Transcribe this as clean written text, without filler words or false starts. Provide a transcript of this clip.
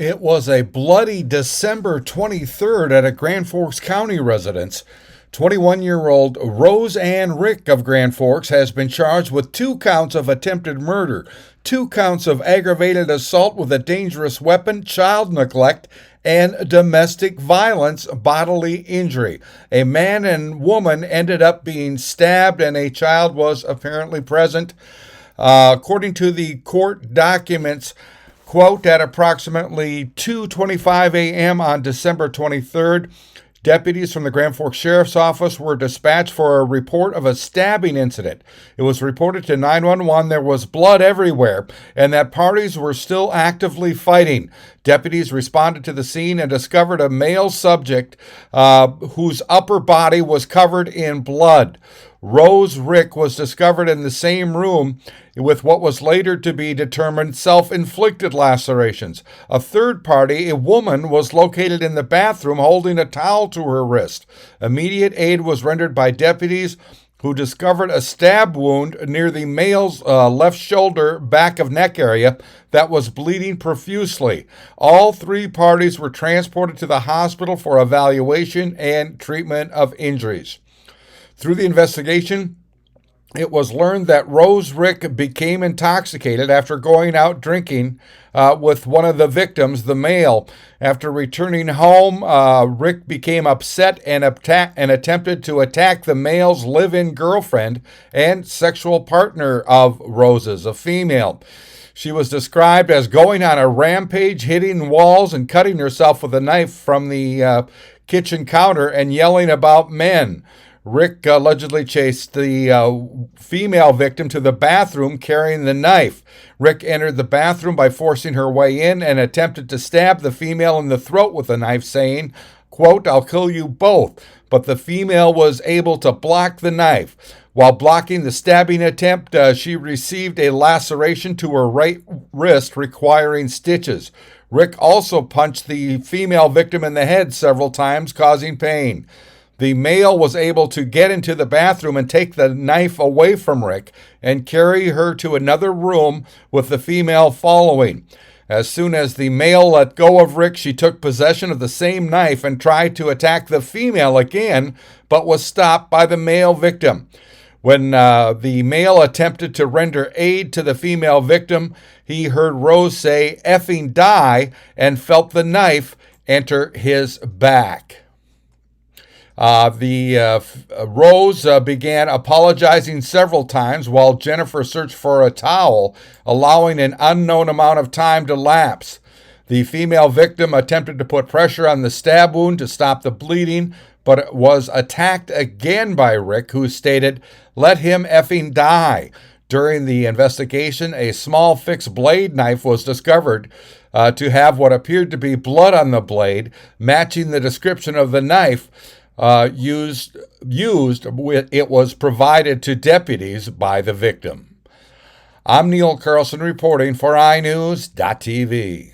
It was a bloody December 23rd at a Grand Forks County residence. 21-year-old Rose Ann Rick of Grand Forks has been charged with 2 counts of attempted murder, 2 counts of aggravated assault with a dangerous weapon, child neglect, and domestic violence bodily injury. A man and woman ended up being stabbed, and a child was apparently present. According to the court documents, quote, at approximately 2:25 a.m. on December 23rd, deputies from the Grand Forks Sheriff's Office were dispatched for a report of a stabbing incident. It was reported to 911 there was blood everywhere and that parties were still actively fighting. Deputies responded to the scene and discovered a male subject whose upper body was covered in blood. Rose Rick was discovered in the same room with what was later to be determined self-inflicted lacerations. A third party, a woman, was located in the bathroom holding a towel to her wrist. Immediate aid was rendered by deputies who discovered a stab wound near the male's left shoulder, back of neck area that was bleeding profusely. All 3 parties were transported to the hospital for evaluation and treatment of injuries. Through the investigation, it was learned that Rose Rick became intoxicated after going out drinking with one of the victims, the male. After returning home, Rick became upset and attempted to attack the male's live-in girlfriend and sexual partner of Rose's, a female. She was described as going on a rampage, hitting walls and cutting herself with a knife from the kitchen counter and yelling about men. Rick allegedly chased the female victim to the bathroom carrying the knife. Rick entered the bathroom by forcing her way in and attempted to stab the female in the throat with a knife, saying, quote, I'll kill you both. But the female was able to block the knife. While blocking the stabbing attempt, she received a laceration to her right wrist requiring stitches. Rick also punched the female victim in the head several times, causing pain. The male was able to get into the bathroom and take the knife away from Rick and carry her to another room with the female following. As soon as the male let go of Rick, she took possession of the same knife and tried to attack the female again, but was stopped by the male victim. When the male attempted to render aid to the female victim, he heard Rose say, "Effing die," and felt the knife enter his back. Rose began apologizing several times while Jennifer searched for a towel, allowing an unknown amount of time to lapse. The female victim attempted to put pressure on the stab wound to stop the bleeding, but was attacked again by Rick, who stated, "Let him effing die." During the investigation, a small fixed blade knife was discovered to have what appeared to be blood on the blade, matching the description of the knife used. It was provided to deputies by the victim. I'm Neil Carlson reporting for iNewZ.TV.